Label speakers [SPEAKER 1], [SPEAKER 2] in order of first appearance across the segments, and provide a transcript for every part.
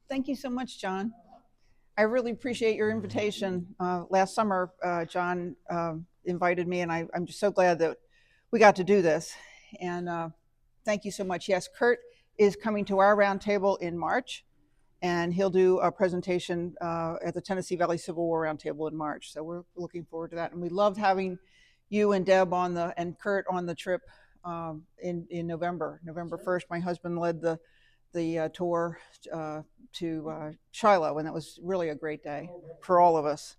[SPEAKER 1] Thank you so much, John. I really appreciate your invitation. Last summer, John invited me, and I'm just so glad that we got to do this. And thank you so much. Yes, Kurt is coming to our roundtable in March, and he'll do a presentation at the Tennessee Valley Civil War Roundtable in March. So we're looking forward to that. And we loved having you and Deb and Kurt on the trip in November 1st. My husband led the tour to Shiloh, and that was really a great day for all of us.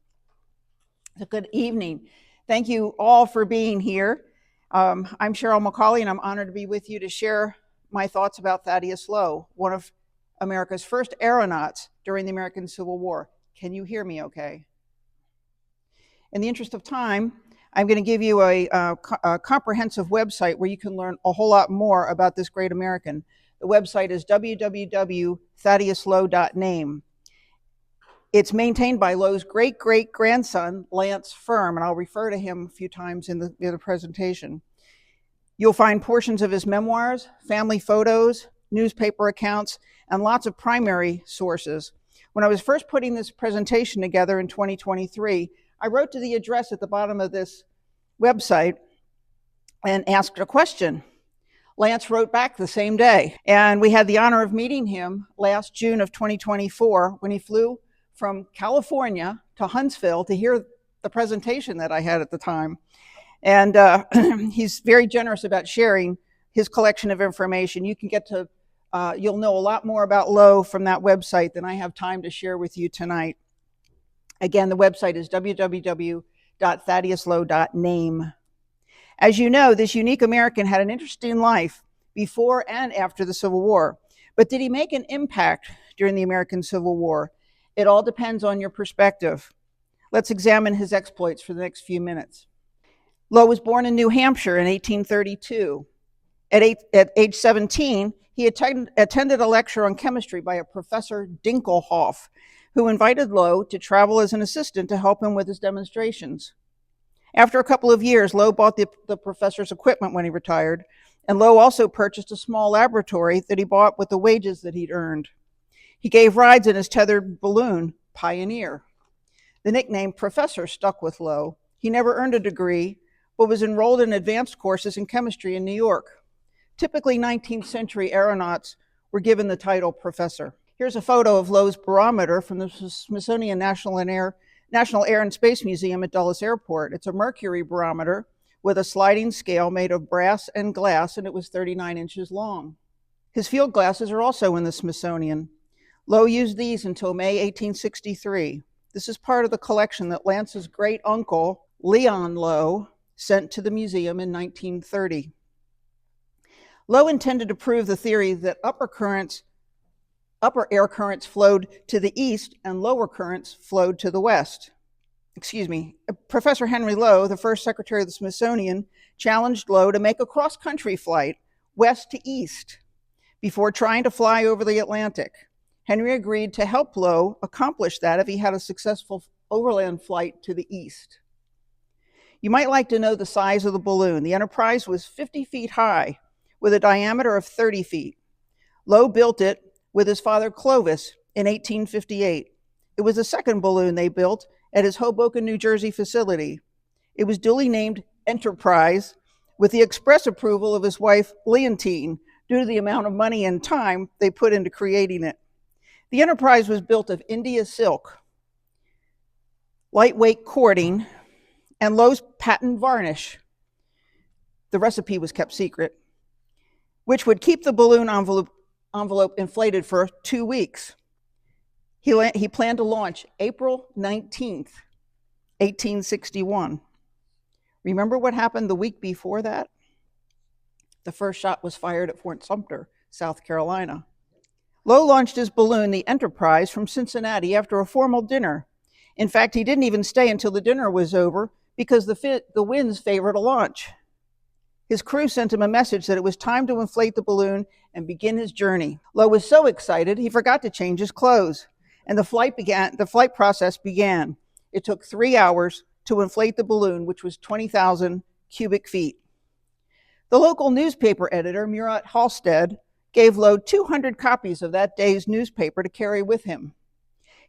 [SPEAKER 1] So good evening. Thank you all for being here. I'm Cheryl McAuley, and I'm honored to be with you to share my thoughts about Thaddeus Lowe, one of America's first aeronauts during the American Civil War. Can you hear me okay? In the interest of time, I'm going to give you a comprehensive website where you can learn a whole lot more about this great American. The website is www.thaddeuslowe.name. It's maintained by Lowe's great-great-grandson, Lance Firm, and I'll refer to him a few times in the presentation. You'll find portions of his memoirs, family photos, newspaper accounts, and lots of primary sources. When I was first putting this presentation together in 2023, I wrote to the address at the bottom of this website and asked a question. Lance wrote back the same day, and we had the honor of meeting him last June of 2024 when he flew from California to Huntsville to hear the presentation that I had at the time. And he's very generous about sharing his collection of information. You can get to, you'll know a lot more about Lowe from that website than I have time to share with you tonight. Again, the website is www.thaddeuslowe.name. As you know, this unique American had an interesting life before and after the Civil War. But did he make an impact during the American Civil War? It all depends on your perspective. Let's examine his exploits for the next few minutes. Lowe was born in New Hampshire in 1832. At age 17, he attended a lecture on chemistry by a Professor Dinkelhoff, who invited Lowe to travel as an assistant to help him with his demonstrations. After a couple of years, Lowe bought the professor's equipment when he retired, and Lowe also purchased a small laboratory that he bought with the wages that he'd earned. He gave rides in his tethered balloon, Pioneer. The nickname Professor stuck with Lowe. He never earned a degree, but was enrolled in advanced courses in chemistry in New York. Typically, 19th century aeronauts were given the title Professor. Here's a photo of Lowe's barometer from the Smithsonian National Air and Space Museum at Dulles Airport. It's a mercury barometer with a sliding scale made of brass and glass, and it was 39 inches long. His field glasses are also in the Smithsonian. Lowe used these until May 1863. This is part of the collection that Lance's great uncle, Leon Lowe, sent to the museum in 1930. Lowe intended to prove the theory that upper air currents flowed to the east and lower currents flowed to the west. Professor Henry Lowe, the first secretary of the Smithsonian, challenged Lowe to make a cross-country flight west to east before trying to fly over the Atlantic. Henry agreed to help Lowe accomplish that if he had a successful overland flight to the east. You might like to know the size of the balloon. The Enterprise was 50 feet high with a diameter of 30 feet. Lowe built it with his father Clovis in 1858. It was the second balloon they built at his Hoboken, New Jersey facility. It was duly named Enterprise with the express approval of his wife Leontine due to the amount of money and time they put into creating it. The Enterprise was built of India silk, lightweight cording, and Lowe's patent varnish. The recipe was kept secret, which would keep the balloon envelope inflated for 2 weeks. He planned to launch April 19th, 1861. Remember what happened the week before that? The first shot was fired at Fort Sumter, South Carolina. Lowe launched his balloon, the Enterprise, from Cincinnati after a formal dinner. In fact, he didn't even stay until the dinner was over because the winds favored a launch. His crew sent him a message that it was time to inflate the balloon and begin his journey. Lowe was so excited, he forgot to change his clothes, and the flight process began. It took 3 hours to inflate the balloon, which was 20,000 cubic feet. The local newspaper editor, Murat Halstead, gave Lowe 200 copies of that day's newspaper to carry with him.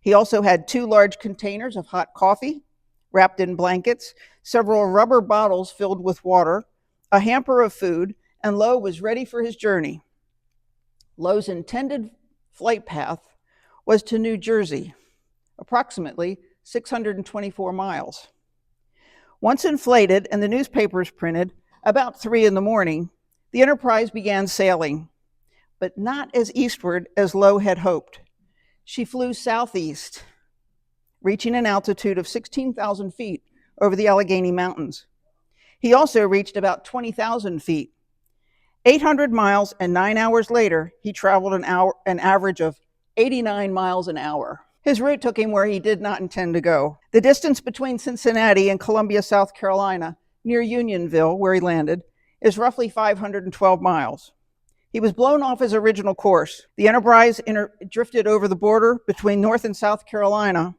[SPEAKER 1] He also had 2 large containers of hot coffee, wrapped in blankets, several rubber bottles filled with water, a hamper of food, and Lowe was ready for his journey. Lowe's intended flight path was to New Jersey, approximately 624 miles. Once inflated and the newspapers printed, about 3 in the morning, the Enterprise began sailing, but not as eastward as Lowe had hoped. She flew southeast, reaching an altitude of 16,000 feet over the Allegheny Mountains. He also reached about 20,000 feet. 800 miles and 9 hours later, he traveled an average of 89 miles an hour. His route took him where he did not intend to go. The distance between Cincinnati and Columbia, South Carolina, near Unionville, where he landed, is roughly 512 miles. He was blown off his original course. The Enterprise drifted over the border between North and South Carolina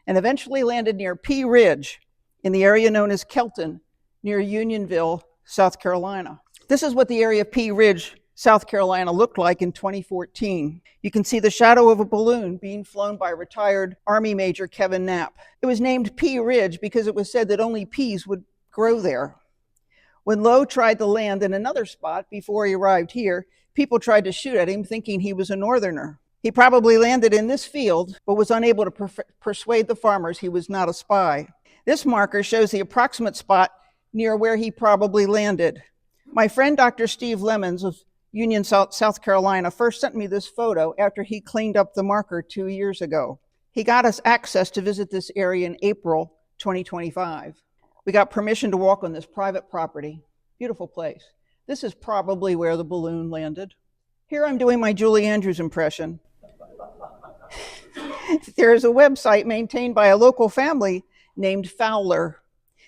[SPEAKER 1] and eventually landed near Pea Ridge in the area known as Kelton, near Unionville, South Carolina. This is what the area of Pea Ridge, South Carolina looked like in 2014. You can see the shadow of a balloon being flown by retired Army Major Kevin Knapp. It was named Pea Ridge because it was said that only peas would grow there. When Lowe tried to land in another spot before he arrived here, people tried to shoot at him thinking he was a northerner. He probably landed in this field, but was unable to persuade the farmers he was not a spy. This marker shows the approximate spot near where he probably landed. My friend Dr. Steve Lemons of Union, South Carolina, first sent me this photo after he cleaned up the marker 2 years ago. He got us access to visit this area in April 2025. We got permission to walk on this private property. Beautiful place. This is probably where the balloon landed. Here I'm doing my Julie Andrews impression. There is a website maintained by a local family named Fowler.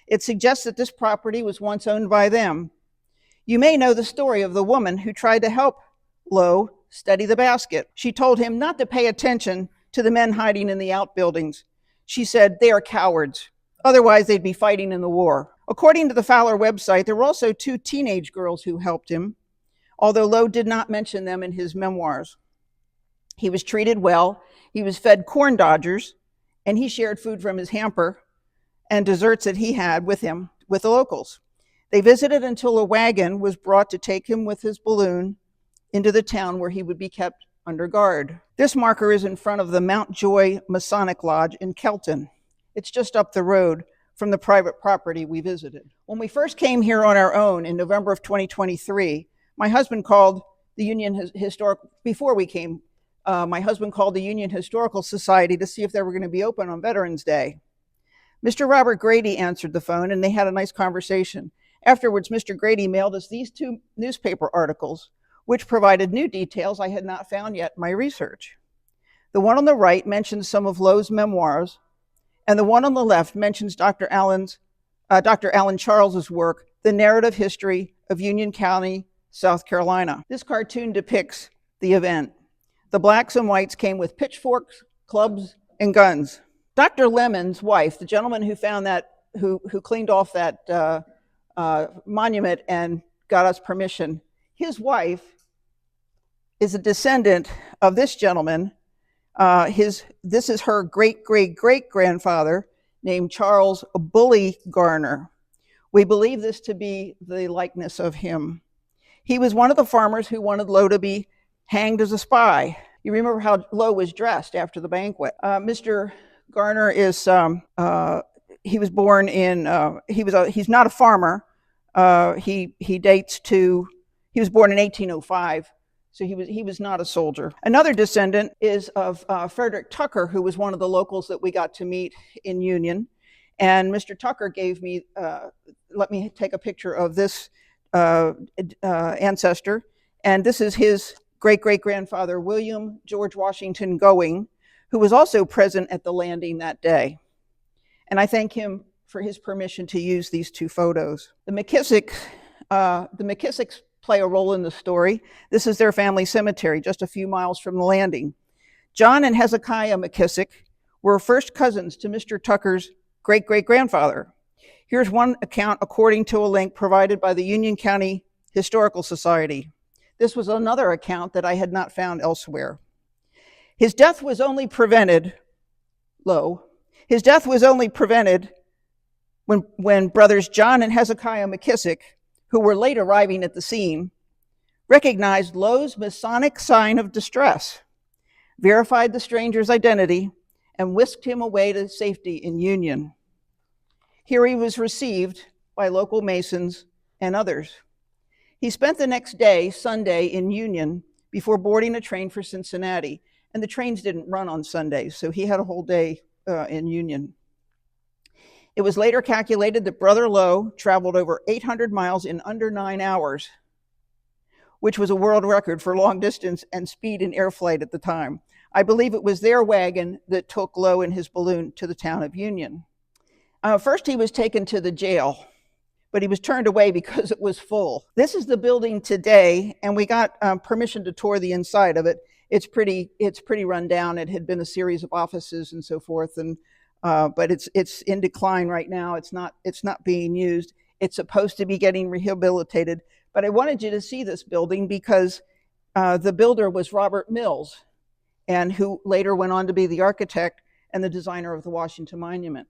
[SPEAKER 1] It suggests that this property was once owned by them. You may know the story of the woman who tried to help Lowe steady the basket. She told him not to pay attention to the men hiding in the outbuildings. She said, "They are cowards. Otherwise, they'd be fighting in the war." According to the Fowler website, there were also 2 teenage girls who helped him, although Lowe did not mention them in his memoirs. He was treated well, he was fed corn dodgers, and he shared food from his hamper and desserts that he had with him with the locals. They visited until a wagon was brought to take him with his balloon into the town where he would be kept under guard. This marker is in front of the Mount Joy Masonic Lodge in Kelton. It's just up the road from the private property we visited. When we first came here on our own in November of 2023, my husband called the Union Historical, before we came, my husband called the Union Historical Society to see if they were going to be open on Veterans Day. Mr. Robert Grady answered the phone and they had a nice conversation. Afterwards, Mr. Grady mailed us these 2 newspaper articles, which provided new details I had not found yet in my research. The one on the right mentions some of Lowe's memoirs, and the one on the left mentions Dr. Alan Charles's work, The Narrative History of Union County, South Carolina. This cartoon depicts the event. The blacks and whites came with pitchforks, clubs, and guns. Dr. Lemon's wife, the gentleman who found that, who cleaned off that monument and got us permission, his wife is a descendant of this gentleman. This is her great-great-great-grandfather named Charles Bully Garner. We believe this to be the likeness of him. He was one of the farmers who wanted Lowe to be hanged as a spy. You remember how Lowe was dressed after the banquet. Mr. Garner is, he was born in, he's not a farmer. He dates to, he was born in 1805. So he was not a soldier. Another descendant is of Frederick Tucker, who was one of the locals that we got to meet in Union. And Mr. Tucker gave me, let me take a picture of this ancestor. And this is his great-great-grandfather, William George Washington Going, who was also present at the landing that day. And I thank him for his permission to use these 2 photos. The McKissicks play a role in the story. This is their family cemetery, just a few miles from the landing. John and Hezekiah McKissick were first cousins to Mr. Tucker's great-great-grandfather. Here's one account according to a link provided by the Union County Historical Society. This was another account that I had not found elsewhere. His death was only prevented, Lowe, his death was only prevented when brothers John and Hezekiah McKissick, who were late arriving at the scene, recognized Lowe's Masonic sign of distress, verified the stranger's identity, and whisked him away to safety in Union. Here he was received by local Masons and others. He spent the next day, Sunday, in Union before boarding a train for Cincinnati. And the trains didn't run on Sundays, so he had a whole day in Union. It was later calculated that Brother Lowe traveled over 800 miles in under 9 hours, which was a world record for long distance and speed in air flight at the time. I believe it was their wagon that took Lowe and his balloon to the town of Union. First, he was taken to the jail, but he was turned away because it was full. This is the building today, and we got permission to tour the inside of it. It's pretty run down. It had been a series of offices and so forth, and but it's in decline right now. It's not being used. It's supposed to be getting rehabilitated. But I wanted you to see this building because the builder was Robert Mills, and who later went on to be the architect and the designer of the Washington Monument.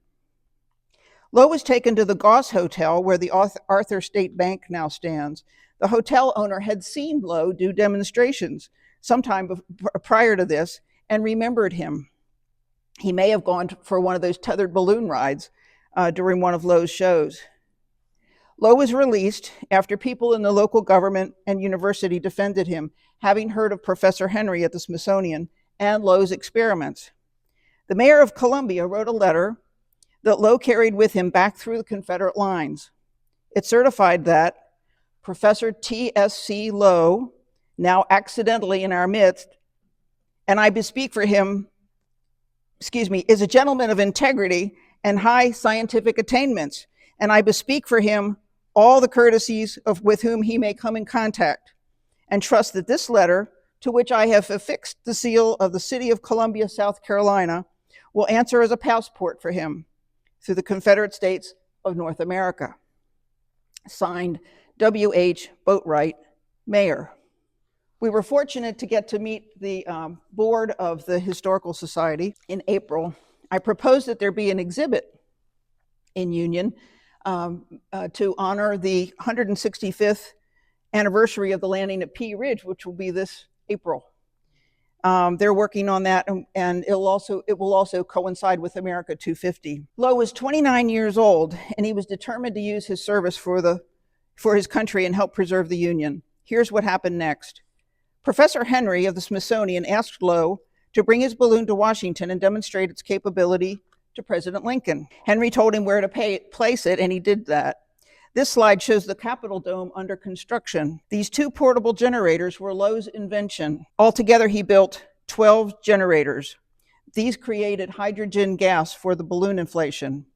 [SPEAKER 1] Lowe was taken to the Goss Hotel, where the Arthur State Bank now stands. The hotel owner had seen Lowe do demonstrations sometime prior to this and remembered him. He may have gone for one of those tethered balloon rides during one of Lowe's shows. Lowe was released after people in the local government and university defended him, having heard of Professor Henry at the Smithsonian and Lowe's experiments. The mayor of Columbia wrote a letter that Lowe carried with him back through the Confederate lines. It certified that Professor T.S.C. Lowe, now accidentally in our midst, and I bespeak for him, is a gentleman of integrity and high scientific attainments, and I bespeak for him all the courtesies with whom he may come in contact, and trust that this letter, to which I have affixed the seal of the city of Columbia, South Carolina, will answer as a passport for him through the Confederate States of North America. Signed, W.H. Boatwright, Mayor. We were fortunate to get to meet the board of the Historical Society in April. I proposed that there be an exhibit in Union to honor the 165th anniversary of the landing at Pea Ridge, which will be this April. They're working on that, and it will also coincide with America 250. Lowe was 29 years old, and he was determined to use his service for his country and help preserve the Union. Here's what happened next. Professor Henry of the Smithsonian asked Lowe to bring his balloon to Washington and demonstrate its capability to President Lincoln. Henry told him where to place it, and he did that. This slide shows the Capitol Dome under construction. These two portable generators were Lowe's invention. Altogether, he built 12 generators. These created hydrogen gas for the balloon inflation.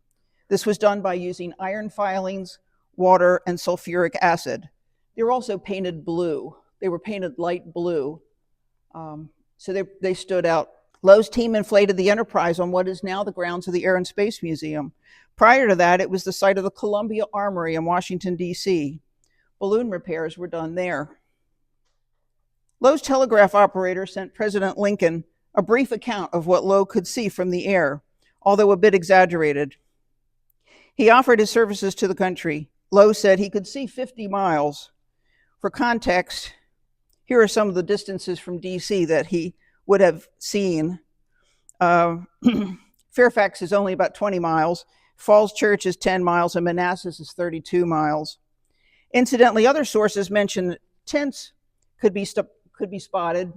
[SPEAKER 1] This was done by using iron filings, water, and sulfuric acid. They were also painted blue. They were painted light blue, so they stood out. Lowe's team inflated the Enterprise on what is now the grounds of the Air and Space Museum. Prior to that, it was the site of the Columbia Armory in Washington, D.C. Balloon repairs were done there. Lowe's telegraph operator sent President Lincoln a brief account of what Lowe could see from the air, although a bit exaggerated. He offered his services to the country. Lowe said he could see 50 miles. For context, here are some of the distances from D.C. that he would have seen. Fairfax is only about 20 miles. Falls Church is 10 miles, and Manassas is 32 miles. Incidentally, other sources mention that tents could be spotted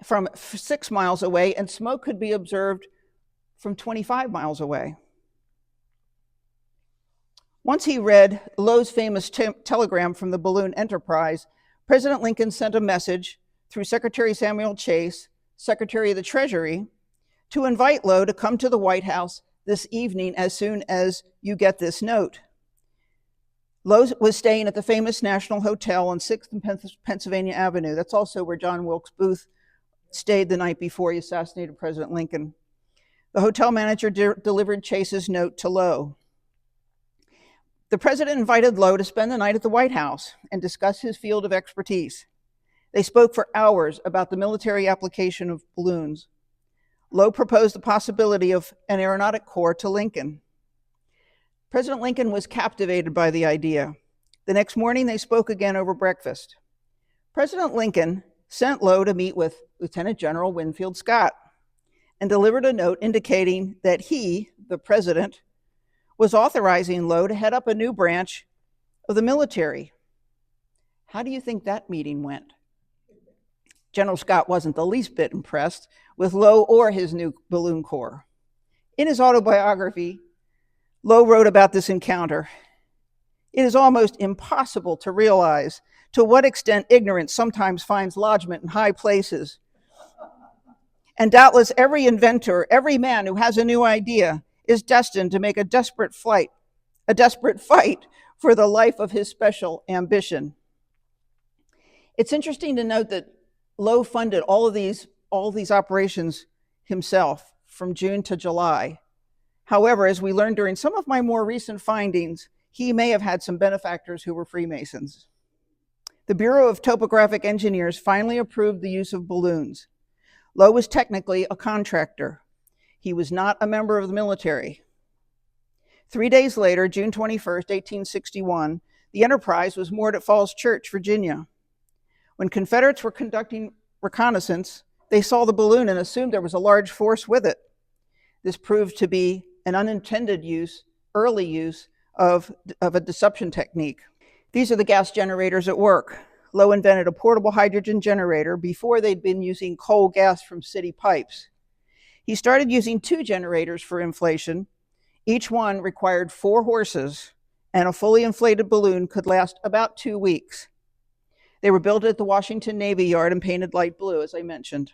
[SPEAKER 1] from 6 miles away, and smoke could be observed from 25 miles away. Once he read Lowe's famous telegram from the balloon Enterprise, President Lincoln sent a message through Secretary Samuel Chase, Secretary of the Treasury, to invite Lowe to come to the White House this evening as soon as you get this note. Lowe was staying at the famous National Hotel on 6th and Pennsylvania Avenue. That's also where John Wilkes Booth stayed the night before he assassinated President Lincoln. The hotel manager delivered Chase's note to Lowe. The president invited Lowe to spend the night at the White House and discuss his field of expertise. They spoke for hours about the military application of balloons. Lowe proposed the possibility of an aeronautic corps to Lincoln. President Lincoln was captivated by the idea. The next morning, they spoke again over breakfast. President Lincoln sent Lowe to meet with Lieutenant General Winfield Scott and delivered a note indicating that he, the president, was authorizing Lowe to head up a new branch of the military. How do you think that meeting went? General Scott wasn't the least bit impressed with Lowe or his new balloon corps. In his autobiography, Lowe wrote about this encounter. It is almost impossible to realize to what extent ignorance sometimes finds lodgment in high places. And doubtless every inventor, every man who has a new idea is destined to make a desperate fight for the life of his special ambition. It's interesting to note that Lowe funded all of these operations himself from June to July. However, as we learned during some of my more recent findings, he may have had some benefactors who were Freemasons. The Bureau of Topographic Engineers finally approved the use of balloons. Lowe was technically a contractor. He was not a member of the military. 3 days later, June 21st, 1861, the Enterprise was moored at Falls Church, Virginia. When Confederates were conducting reconnaissance, they saw the balloon and assumed there was a large force with it. This proved to be an unintended early use of a deception technique. These are the gas generators at work. Lowe invented a portable hydrogen generator before they'd been using coal gas from city pipes. He started using 2 generators for inflation. Each one required 4 horses, and a fully inflated balloon could last about 2 weeks. They were built at the Washington Navy Yard and painted light blue, as I mentioned.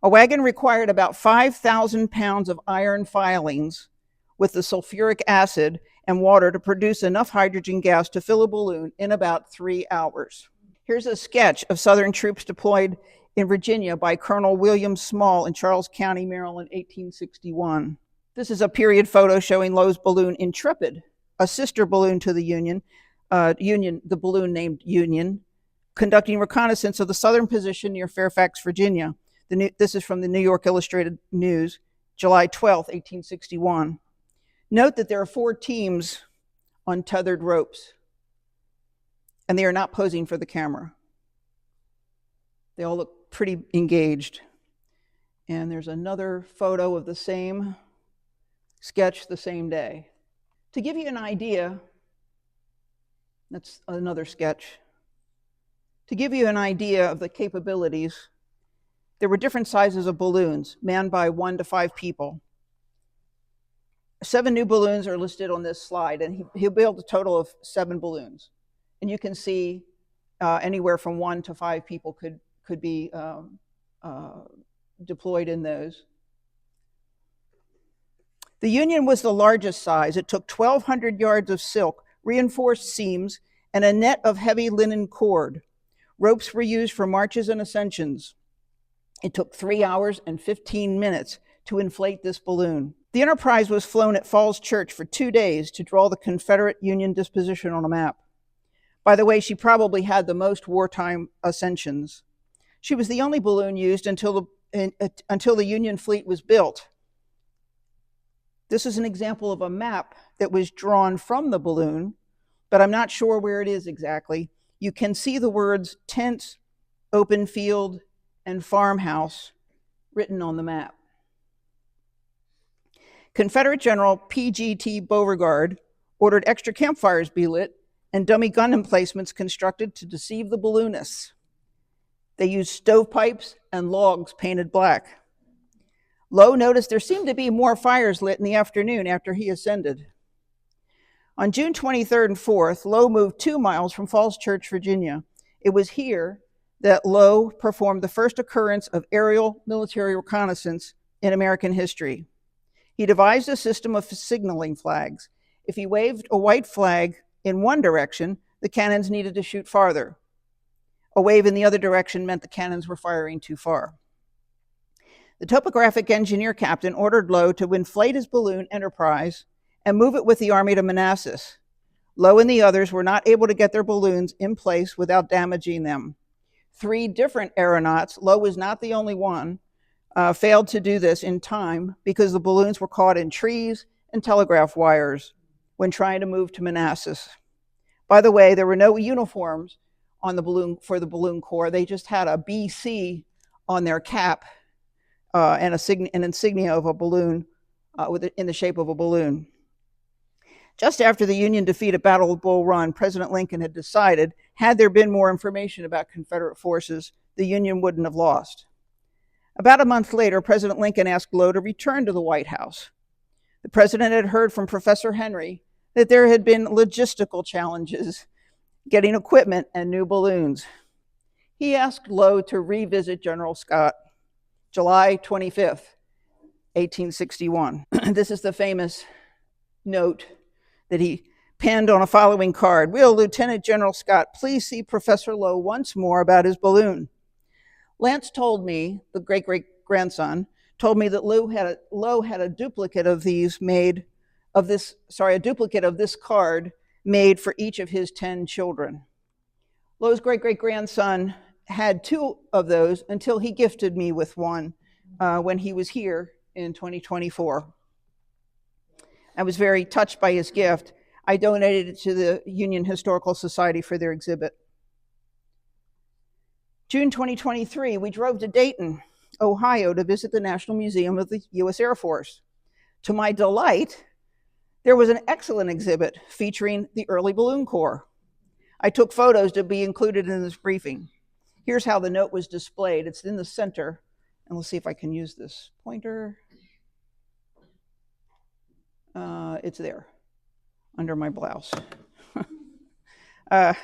[SPEAKER 1] A wagon required about 5,000 pounds of iron filings with the sulfuric acid and water to produce enough hydrogen gas to fill a balloon in about 3 hours. Here's a sketch of Southern troops deployed in Virginia by Colonel William Small in Charles County, Maryland, 1861. This is a period photo showing Lowe's balloon Intrepid, a sister balloon to the Union, the balloon named Union, conducting reconnaissance of the southern position near Fairfax, Virginia. This is from the New York Illustrated News, July 12, 1861. Note that there are 4 teams on tethered ropes, and they are not posing for the camera. They all look pretty engaged. And there's another photo of the same sketch the same day. To give you an idea, that's another sketch. To give you an idea of the capabilities, there were different sizes of balloons, manned by 1 to 5 people. 7 new balloons are listed on this slide, and he'll build a total of 7 balloons. And you can see anywhere from 1 to 5 people could be deployed in those. The Union was the largest size. It took 1,200 yards of silk, reinforced seams, and a net of heavy linen cord. Ropes were used for marches and ascensions. It took 3 hours and 15 minutes to inflate this balloon. The Enterprise was flown at Falls Church for 2 days to draw the Confederate Union disposition on a map. By the way, she probably had the most wartime ascensions. She was the only balloon used until the Union fleet was built. This is an example of a map that was drawn from the balloon, but I'm not sure where it is exactly. You can see the words tent, open field, and farmhouse written on the map. Confederate General P.G.T. Beauregard ordered extra campfires be lit and dummy gun emplacements constructed to deceive the balloonists. They used stovepipes and logs painted black. Lowe noticed there seemed to be more fires lit in the afternoon after he ascended. On June 23rd and 4th, Lowe moved 2 miles from Falls Church, Virginia. It was here that Lowe performed the first occurrence of aerial military reconnaissance in American history. He devised a system of signaling flags. If he waved a white flag in one direction, the cannons needed to shoot farther. A wave in the other direction meant the cannons were firing too far. The topographic engineer captain ordered Lowe to inflate his balloon Enterprise and move it with the army to Manassas. Lowe and the others were not able to get their balloons in place without damaging them. 3 different aeronauts, Lowe was not the only one, failed to do this in time because the balloons were caught in trees and telegraph wires when trying to move to Manassas. By the way, there were no uniforms on the balloon for the balloon corps. They just had a BC on their cap and an insignia of a balloon in the shape of a balloon. Just after the Union defeat at Battle of Bull Run, President Lincoln had decided, had there been more information about Confederate forces, the Union wouldn't have lost. About a month later, President Lincoln asked Lowe to return to the White House. The president had heard from Professor Henry that there had been logistical challenges getting equipment and new balloons. He asked Lowe to revisit General Scott, July 25th, 1861. This is the famous note that he penned on a following card. Will Lieutenant General Scott please see Professor Lowe once more about his balloon? Lance told me, the great-great-grandson, told me that Lowe had a duplicate of this card made for each of his 10 children. Lowe's great-great-grandson had 2 of those until he gifted me with one when he was here in 2024. I was very touched by his gift. I donated it to the Union Historical Society for their exhibit. June 2023, we drove to Dayton, Ohio to visit the National Museum of the U.S. Air Force. To my delight, there was an excellent exhibit featuring the early Balloon Corps. I took photos to be included in this briefing. Here's how the note was displayed. It's in the center, and let's see if I can use this pointer. It's there, under my blouse. That's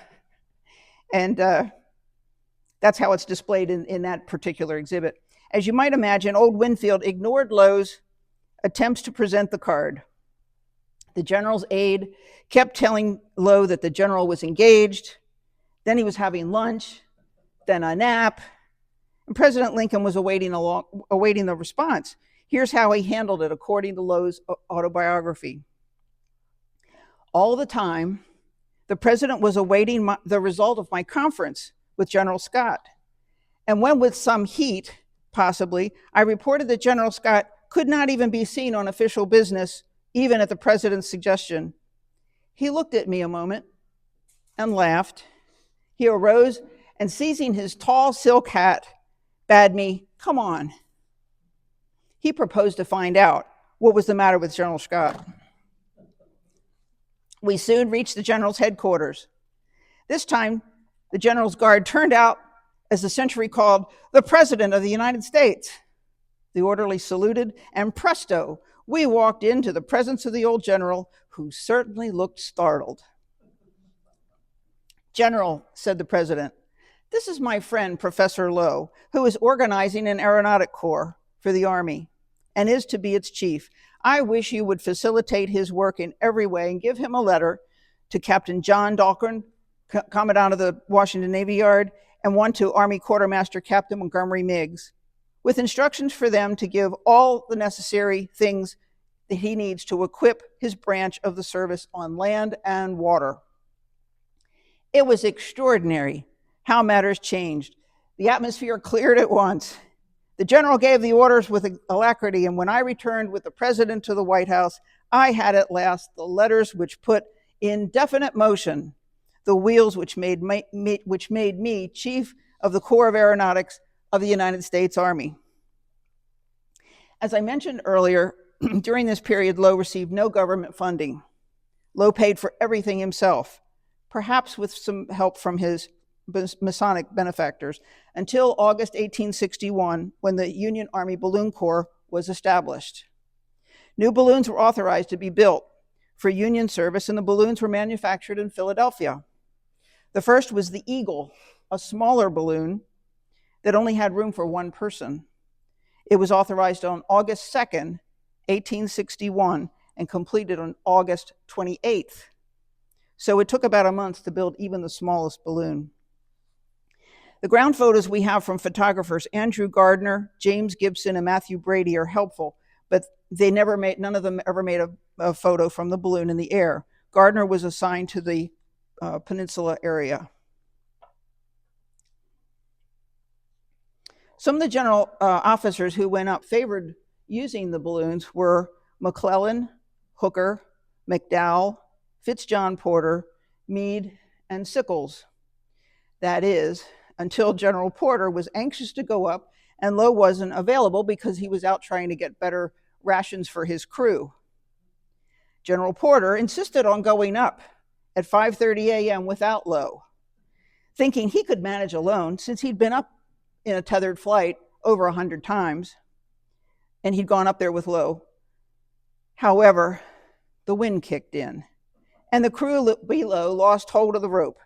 [SPEAKER 1] how it's displayed in that particular exhibit. As you might imagine, old Winfield ignored Lowe's attempts to present the card. The general's aide kept telling Lowe that the general was engaged, then he was having lunch, then a nap, and President Lincoln was awaiting the response. Here's how he handled it, according to Lowe's autobiography. All the time, the president was awaiting the result of my conference with General Scott. And when, with some heat, possibly, I reported that General Scott could not even be seen on official business, even at the president's suggestion, he looked at me a moment and laughed. He arose and, seizing his tall silk hat, bade me, "Come on." He proposed to find out what was the matter with General Scott. We soon reached the general's headquarters. This time, the general's guard turned out, as the century called, the President of the United States. The orderly saluted, and presto, we walked into the presence of the old general, who certainly looked startled. "General," said the president, "this is my friend, Professor Lowe, who is organizing an aeronautic corps for the Army and is to be its chief. I wish you would facilitate his work in every way and give him a letter to Captain John Dahlgren, Commandant of the Washington Navy Yard, and one to Army Quartermaster Captain Montgomery Meigs, with instructions for them to give all the necessary things that he needs to equip his branch of the service on land and water." It was extraordinary how matters changed. The atmosphere cleared at once. The general gave the orders with alacrity, and when I returned with the president to the White House, I had at last the letters which put in definite motion the wheels which made me chief of the Corps of Aeronautics of the United States Army. As I mentioned earlier, during this period, Lowe received no government funding. Lowe paid for everything himself, perhaps with some help from his Masonic benefactors, until August 1861, when the Union Army Balloon Corps was established. New balloons were authorized to be built for Union service, and the balloons were manufactured in Philadelphia. The first was the Eagle, a smaller balloon that only had room for one person. It was authorized on August 2nd, 1861, and completed on August 28th. So it took about a month to build even the smallest balloon. The ground photos we have from photographers Andrew Gardner, James Gibson, and Matthew Brady are helpful, but none of them ever made a photo from the balloon in the air. Gardner was assigned to the peninsula area. Some of the general officers who went up favored using the balloons were McClellan, Hooker, McDowell, Fitzjohn Porter, Meade, and Sickles. That is, until General Porter was anxious to go up and Lowe wasn't available because he was out trying to get better rations for his crew. General Porter insisted on going up at 5:30 a.m. without Lowe, thinking he could manage alone since he'd been up in a tethered flight over 100 times, and he'd gone up there with Lowe. However, the wind kicked in, and the crew below lost hold of the rope.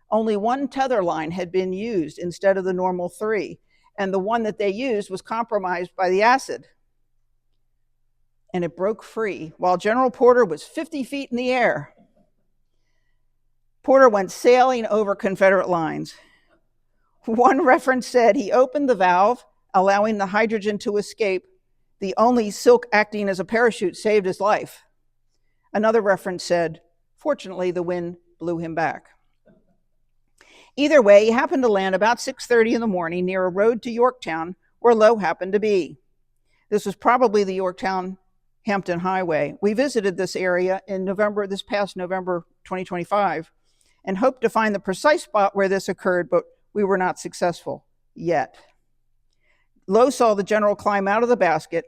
[SPEAKER 1] Only one tether line had been used instead of the normal 3, and the one that they used was compromised by the acid. And it broke free while General Porter was 50 feet in the air. Porter went sailing over Confederate lines. One reference said he opened the valve, allowing the hydrogen to escape. The only silk acting as a parachute saved his life. Another reference said, fortunately, the wind blew him back. Either way, he happened to land about 6:30 in the morning near a road to Yorktown where Lowe happened to be. This was probably the Yorktown-Hampton Highway. We visited this area in this past November 2025, and hoped to find the precise spot where this occurred, but we were not successful yet. Lowe saw the general climb out of the basket.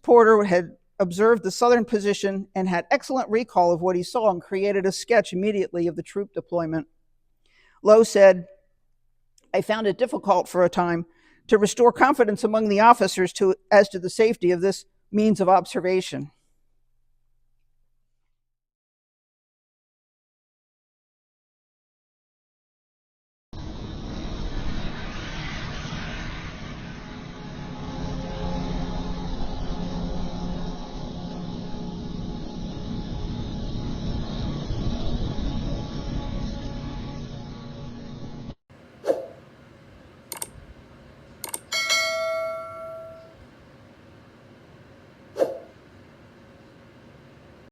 [SPEAKER 1] Porter had observed the southern position and had excellent recall of what he saw and created a sketch immediately of the troop deployment. Lowe said, I found it difficult for a time to restore confidence among the officers as to the safety of this means of observation.